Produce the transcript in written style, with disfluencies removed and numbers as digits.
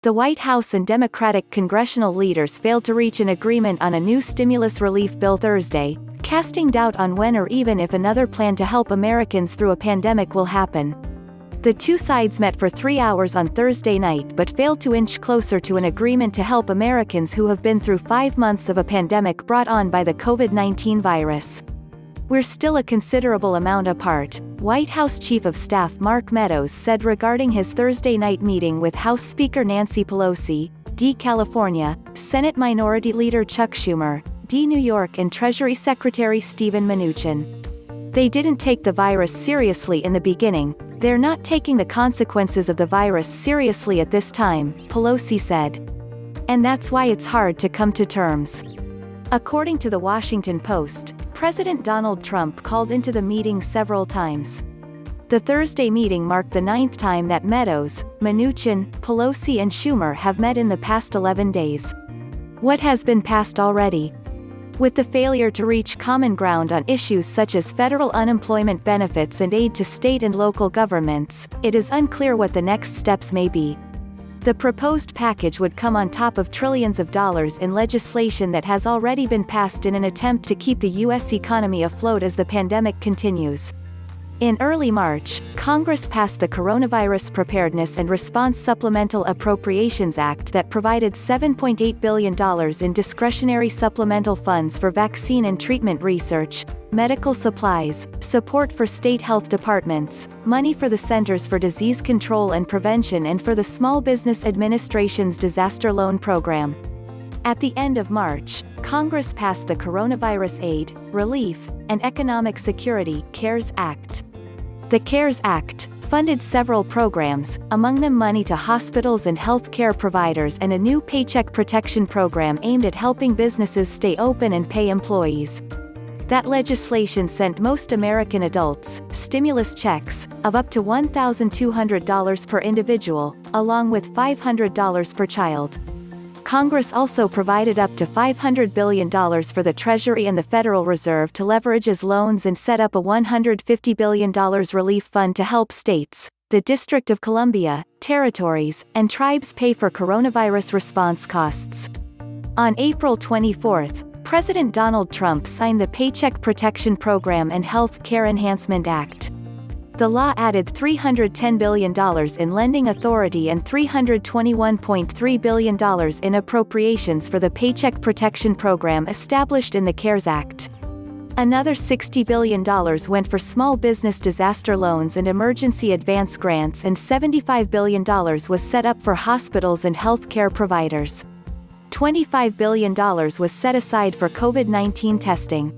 The White House and Democratic congressional leaders failed to reach an agreement on a new stimulus relief bill Thursday, casting doubt on when or even if another plan to help Americans through a pandemic will happen. The two sides met for 3 hours on Thursday night but failed to inch closer to an agreement to help Americans who have been through 5 months of a pandemic brought on by the COVID-19 virus. "We're still a considerable amount apart," White House Chief of Staff Mark Meadows said regarding his Thursday night meeting with House Speaker Nancy Pelosi, D. California, Senate Minority Leader Chuck Schumer, D. New York and Treasury Secretary Steven Mnuchin. "They didn't take the virus seriously in the beginning. They're not taking the consequences of the virus seriously at this time," Pelosi said. "And that's why it's hard to come to terms." According to the Washington Post, President Donald Trump called into the meeting several times. The Thursday meeting marked the 9th time that Meadows, Mnuchin, Pelosi and Schumer have met in the past 11 days. What has been passed already? With the failure to reach common ground on issues such as federal unemployment benefits and aid to state and local governments, it is unclear what the next steps may be. The proposed package would come on top of trillions of dollars in legislation that has already been passed in an attempt to keep the U.S. economy afloat as the pandemic continues. In early March, Congress passed the Coronavirus Preparedness and Response Supplemental Appropriations Act that provided $7.8 billion in discretionary supplemental funds for vaccine and treatment research, medical supplies, support for state health departments, money for the Centers for Disease Control and Prevention and for the Small Business Administration's Disaster Loan Program. At the end of March, Congress passed the Coronavirus Aid, Relief, and Economic Security (CARES Act). The CARES Act funded several programs, among them money to hospitals and health care providers and a new Paycheck Protection Program aimed at helping businesses stay open and pay employees. That legislation sent most American adults stimulus checks of up to $1,200 per individual, along with $500 per child. Congress also provided up to $500 billion for the Treasury and the Federal Reserve to leverage as loans and set up a $150 billion relief fund to help states, the District of Columbia, territories, and tribes pay for coronavirus response costs. On April 24, President Donald Trump signed the Paycheck Protection Program and Health Care Enhancement Act. The law added $310 billion in lending authority and $321.3 billion in appropriations for the Paycheck Protection Program established in the CARES Act. Another $60 billion went for small business disaster loans and emergency advance grants, and $75 billion was set up for hospitals and health care providers. $25 billion was set aside for COVID-19 testing.